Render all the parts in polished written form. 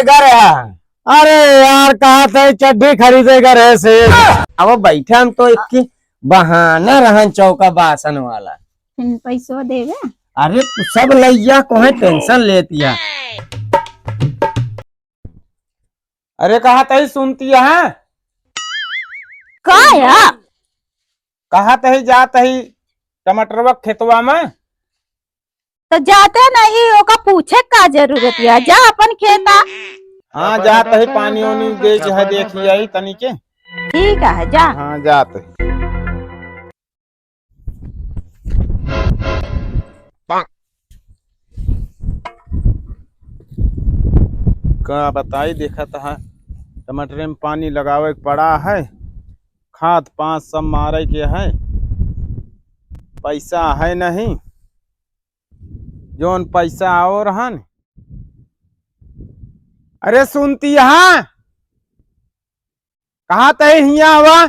घर है? अरे यार कहा थे चड्डी खरीदेगा रहे से। अब बैठा हम तो एक बहाना रहन चौका बासन वाला। पैसो देगा? अरे तू सब लैया को है टेंशन लेतिया। अरे कहा थे सुनती है? का या? कहा थे जात ही टमाटरवा खेतवा में। तो जाते नहीं ओका पूछे का जरूरत है, जा अपन खेता। हाँ जात ही पानी वानी दे के है देखी आई तनी के। ठीक है जा। हाँ जात ही। का बताई देखा था टमाटर में पानी लगावे पड़ा है, खाद 5 सब मारे के है, पैसा है नहीं, जोन पैसा आओ रहन। अरे सुनती यहाँ कहा तय हिया हुआ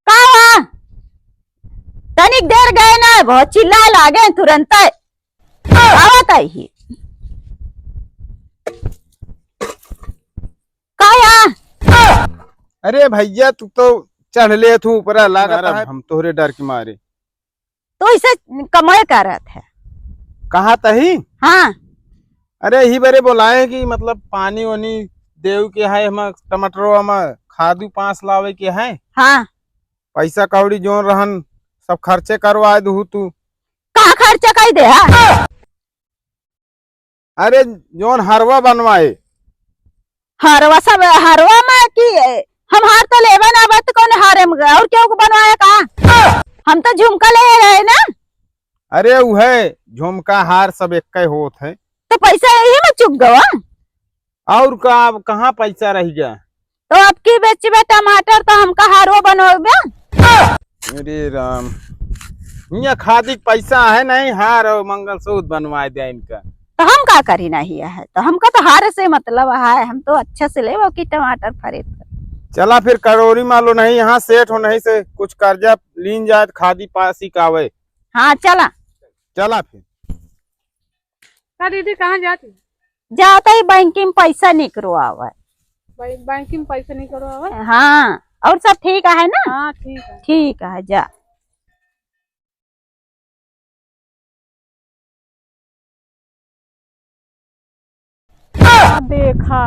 का हुआ? तनिक देर गए ना, बहुत चिल्लाए लागे तुरंत आवत ही। का या? अरे भैया तू तो चढ़ ले तू ऊपर लागत है, हम तोहरे डर के मारे। तो इसे कमाई करत है? कहा तही? हाँ अरे ही बरे बोलाए कि मतलब पानी वानी देव के है, हम टमाटरों में खादू 5 लावे के है, हाँ। पैसा कौड़ी जोन रहन सब खर्चे करवा दू तू। कहाँ खर्चा कर दे हा? अरे जोन हरवा बनवाए। हरवा सब हरवा में की हम हार तो लेवा ना, बात कौन हारे में और क्यों को बनवाया का? हम तो झुमका ले रहे ना। अरे वो है झुमका हार सब एक होत है, तो पैसा यही में चुक गवा। और का अब कहाँ पैसा रह गया? तो अब की बेचबे टमाटर तो हमका हारवा बनवाबे। अरे राम, यहाँ खादी पैसा है नहीं, हार और मंगलसूत्र बनवा दे इनका। तो हम का करी नहीं है, तो हमका तो हार से मतलब है, हम तो अच्छा से ले वो की टमाटर खरीद। चला फिर करोरी मालो नहीं, यहाँ सेठ हो नहीं से कुछ कर्जा लीन जाए खादी पासी कावे। हाँ चला चला फिर। दीदी कहाँ जाती? जाता ही बैंकिंग में पैसा निकलवावे। बैंक में पैसा नहीं करो? हाँ और सब ठीक है ना? हाँ ठीक है। ठीक है जा। देखा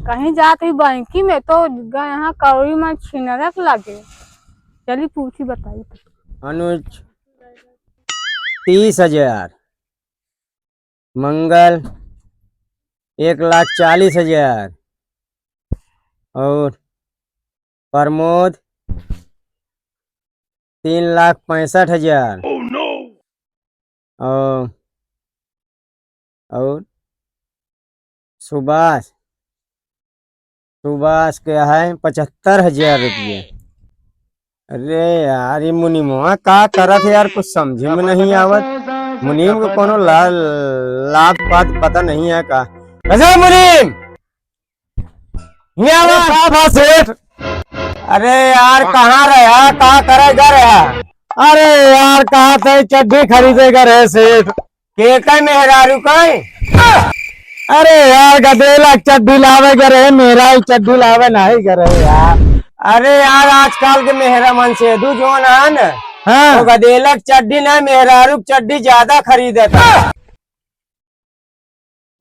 कहीं जाती बैंकी में तो यहाँ करोड़ी में छिनरक लगे। चली पूछी बताई। अनुज 30,000, मंगल 1,40,000 और प्रमोद 3,65,000 और सुभाष के है 75,000 रुपये। अरे यार ये मुनीमवा का करत है यार, कुछ समझ में नहीं आवत। मुनीम को कोनो लाभ बात पता नहीं है का? अजय मुनीम यहाँ सेठ। अरे यार कहाँ रहा, कहाँ करेगा रहा? अरे यार कहा थे चड्डी खरीदेगा रहे सेठ। के मेहरारू का? अरे यार गदेला चड्डी लावे करे, मेरा ही चड्डी लावे नहीं करे यार। अरे यार आजकल के मेहरा मन से दू जो है न, हाँ तो गदेलक चड्डी ना मेहरारू चड्डी ज्यादा खरीदता।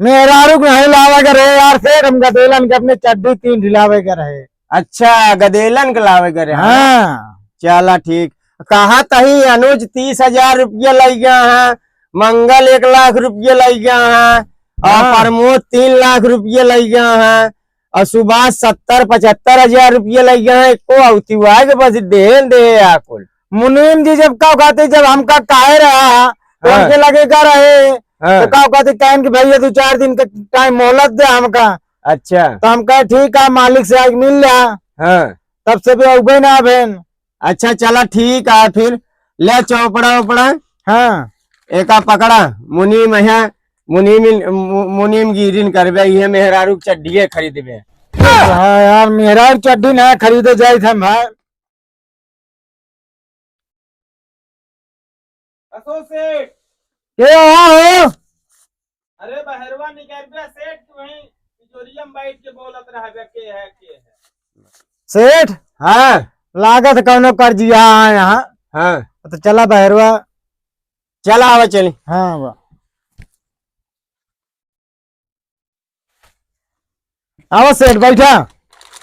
मेहरारू नहीं लावे करे यार सेठ, हम गदेलन के अपने चड्डी 3 ढिलावे करे। अच्छा गदेलन के लावे करे। हाँ चला ठीक। कहा तही अनुज 30,000 रुपये लग गया है, मंगल 1,00,000 रुपये लग गया है, और प्रमोद 3 लाख रुपये लग गया है, और सुभाष 70-75,000 रुपये लग गया है। को औती हुआ के बस दे आकुल। मुनीम जी जब का कहते जब हमका काहे रहा तो हमके लगेगा रहे, तो का कहते कहन कि भैया 2-4 दिन का टाइम मोहलत दे हमका। अच्छा तो हम कहे ठीक है, मालिक से आज मिल लिया। हाँ तब से भी उबे ना भेन। अच्छा चला ठीक है फिर ले चौपड़ा। हाँ एका पकड़ा मुनीम है, मुनीम गिरिन करबे, ये मेहरारू चड्डी खरीदबे। हाँ यार मेरा चड्डी ना खरीदे जाए थे भाई। सेठ क्या हो? अरे बहरवा निकलबे सेठ वहीं तिजोरिया में बैठ के बोलत रहबे के है के है। सेठ हाँ लागत कौनो कर्जिया है यहाँ। हाँ तो चला बहरवा। चला आवा चली। हाँ वाह। आओ सेठ बैठा।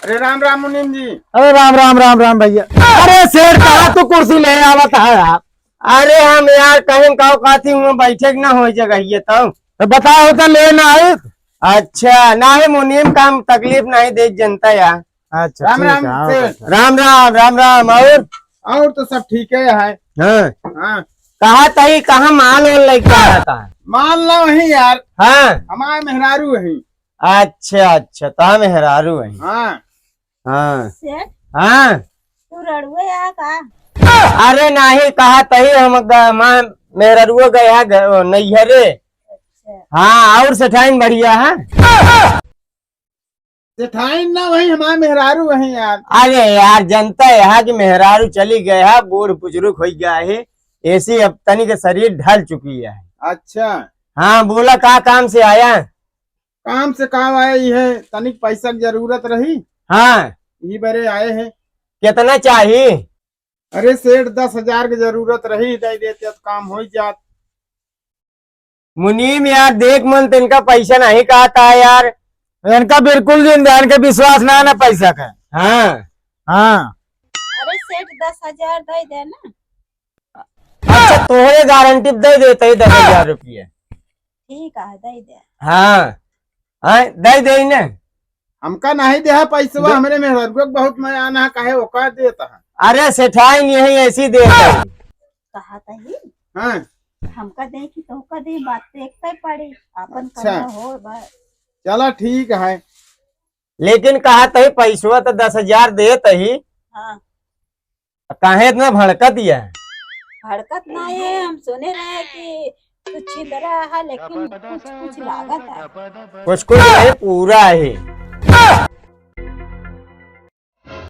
अरे राम राम मुनीम जी। अरे राम राम राम राम भैया। अरे सेठ कहा तू कुर्सी ले आवत है आप। अरे हम यार कहीं काऊ काती हूँ बैठे ना हो जगह ये तो बताओ तो लेना है। अच्छा ना है मुनीम काम तकलीफ नहीं दे जनता यार। अच्छा राम ठीक राम है, आओ से बैठो। राम राम राम राम। और तो सब ठीक है। हाँ हाँ कहा तही कहा माल और लेके आ रहा था। मान लो वही यार, हाँ हमारे मेहरारू वही। अच्छा अच्छा तो मेहरारू है। हाँ हाँ सेठ हाँ तू रड़ुए या का? अरे नहीं कहा तही हम माँ मेहरारू गया नैहरे। हाँ और सेठाइन बढ़िया है। जेठाई ना वही हमारे मेहरारू वही यार। अरे यार जनता यहाँ की मेहरारू चली गया बूढ़ बुजुर्ग हो गया है ऐसी अब तनी के शरीर ढल चुकी है। अच्छा हाँ बोला का काम से आया। काम से काम आए ही है, तनिक पैसा की जरूरत रही, हाँ यही बरे आए हैं। कितना चाहिए। अरे सेठ 10,000 की जरूरत रही, दे देते तो काम हो जात। मुनीम यार देख मन तिनका पैसा नहीं कहता है यार। इनका बिल्कुल जिंदा, इनका विश्वास ना ना पैसा का। हाँ हाँ अरे सेठ 10,000 दे दे ना। अच्छा तोहरे गारंटी दे देते ही 10,000 रुपये। ठीक है दे दे। हाँ हाँ दे दे ना। हमका नहीं दे पैसा, हमारे मेहरारू को बहुत मजा आना है, काहे ओका देता है। अरे सेठाई यही ऐसी दे कहा तही हाँ हमका दे कि तोहका दे, बात तो एक पे पड़ी अपन अच्छा। करना हो बस। चला ठीक है। लेकिन कहा तही पैसवा तो 10,000 दे तही हाँ काहे इतना भड़कत है। हड़कत ना है, हम सुने रहे कि तू छिंदरा है लेकिन कुछ कुछ लागत है। कुछ कुछ नहीं पूरा है।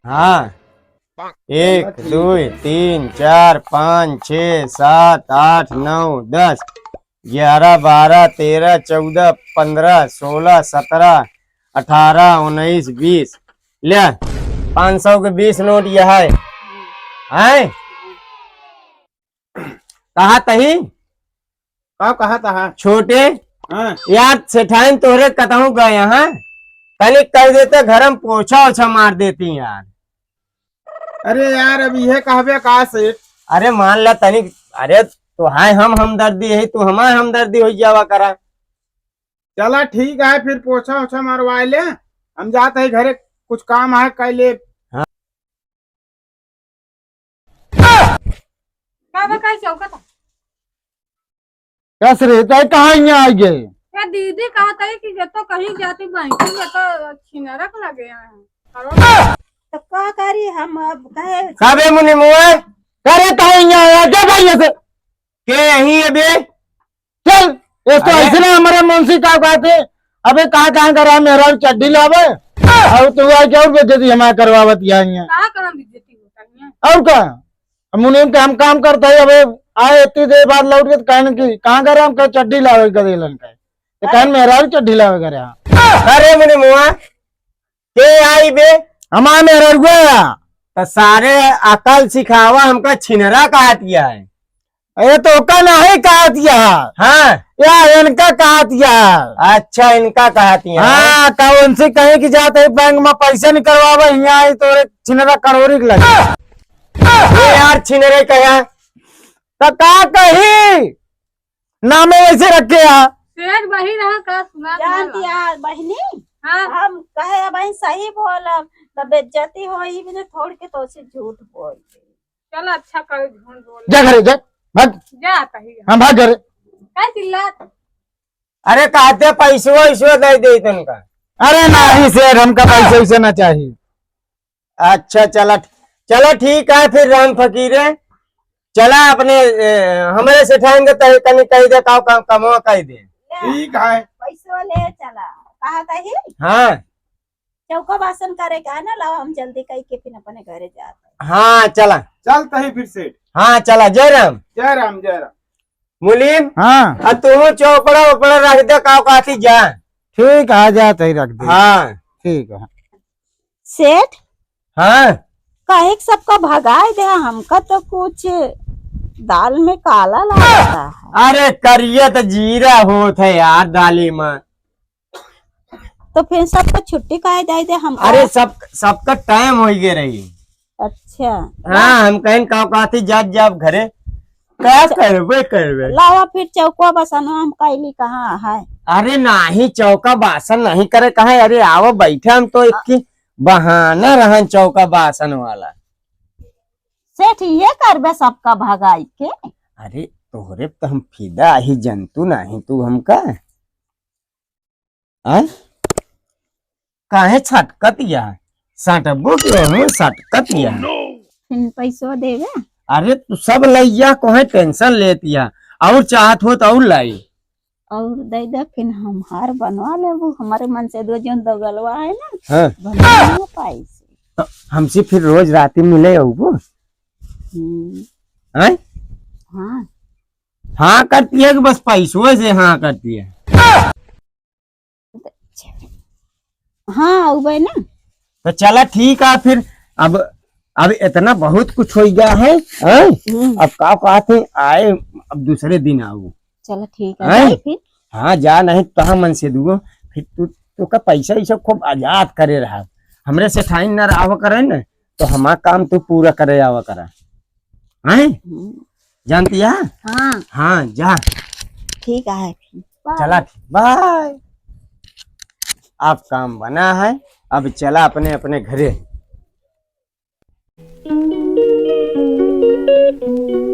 हाँ 1 2 3 4 5 6 7 8 9 10 11 12 13 14 15 16 17 18 19 20 ले 500 के 20 नोट यह है। कहा तही का कहा था। छोटे हाँ यार सेठाइन तोहरे कतहू गए हैं कल कर देते घर में पोछा ओछा मार देती यार। अरे यार अब यह कहबे का सेठ। अरे मान ला तनिक अरे तो है हम हमदर्दी है तू हमारे हमदर्दी हो जावा करा। चला ठीक है, फिर पोछा ओछा मारवा ले, हम जाते हैं घरे, कुछ काम है कल ले। का चौका था कैसे रहता है, कहाँ यहाँ आ गए। या दीदी कहा था कि जब तो कहीं जाती बैंक में तो छिनरक लगे हैं। तो का करी हम अब कहे कबे मुनि मुए करे कहाँ यहाँ आया, क्या भाई से के यही अबे चल। ये तो अरे। ऐसे ना हमारे मुंशी का कहते अबे कहाँ कहाँ करा मेरा चड्डी लावे और तू आ क्या बेइज्जती हमारे करवावत यहाँ। कहा करम बेइज्जती होता है। और क्या मुनीम के हम काम करते है, अब आए इतनी देर बाद लौट के कहने की कहाँ करे, हम कहे चड्डी लावे गदेलन का तो कहन मेरा चड्डी लावे करे। अरे मुनि मुआ के आई बे हमारे मेरा गया तो सारे अकल सिखावा हमका छिनरा कहा दिया है। ये तो का नहीं कहा दिया हाँ या इनका कहा दिया। अच्छा इनका कहा दिया। हाँ का उनसे कहे कि जाते बैंक में पैसा निकलवावे यहाँ आई तो छिनरा करोड़ी के लगे। ये यार छिनरे कहा तो का कही नामे वैसे रखे यार। शेर वही रहा का सुना जानती यार बहनी हाँ हम कहे बहन सही बोलब तो बेइज्जती होई भी थोड़ के तो से झूठ बोल। चलो अच्छा करे झूठ बोल जा घरे जा भाग, जा कही हम भाग घरे। क्या चिल्लात। अरे कहते पैसो वैसो दे दे तुमका। अरे नहीं सेठ हमका पैसे वैसे ना चाहिए। अच्छा चला चलो ठीक है फिर राम फकीरे चला अपने हमारे सेठाएंगे तो कहीं कही दे काव काम कमवा कही दे। ठीक है। पैसो ले चला कहा तही हाँ चौका बासन करे का ना लाओ, हम जल्दी कही के फिर अपने घरे जाते। हाँ चला चलते ही फिर सेठ। हाँ चला जय राम। जय राम जय राम। मुलीम हाँ तू चौपड़ा उपड़ा रख दे काव काती जा। ठीक आ जाते ही रख दे। हाँ ठीक है। सेठ हाँ काहे के सबका भगाए दे, हमका तो कुछ दाल में काला लगता है। अरे करिए तो जीरा होत है यार दाली में। तो फिर सबको छुट्टी काहे दे दे हमका? अरे सबका टाइम हो गए रही। अच्छा हाँ हम कहीं काव काती जाब घरे क्या करबे। लावा फिर चौकुआ बसनवा हम कैली कहाँ है? अरे नहीं चौका बासन नहीं करे कहा। अरे आओ बैठे हम तो एक बहाना रहन चौका बासन वाला। सेठ ये करबे सबका भगाई के? अरे तोहरे तो हम फिदा ही जंतु नहीं तू हमका आय काहे छटकतिया सटबो के हूँ सटकतिया। फिर पैसो देवे? अरे तू सब लैया कोहे टेंशन लेतिया और चाहत हो तो और लाई और दे दे फिर हम हार बनवा लेबू। हमारे मन से दो जन दगलवा है ना, हाँ बनवा पाई से। तो हमसे फिर रोज राती मिले हो आय हाँ हाँ करती है कि बस पैसों से हाँ करती है। हाँ उबे ना। तो चला ठीक है फिर अब इतना बहुत कुछ हो गया है। अब का कहते आए अब दूसरे दिन आओ। चलो ठीक हैं? है फिर। हाँ जा नहीं तो कहाँ मन से दूगो फिर तू का पैसा ही सब खूब आजाद करे रहा। हमरे से ठाइन न आवा करे न तो हमारा काम तू पूरा करे आवा करा हैं जानती है। हाँ हाँ जा ठीक है फिर। चला बाय। अब काम बना है अब चला अपने अपने घरे।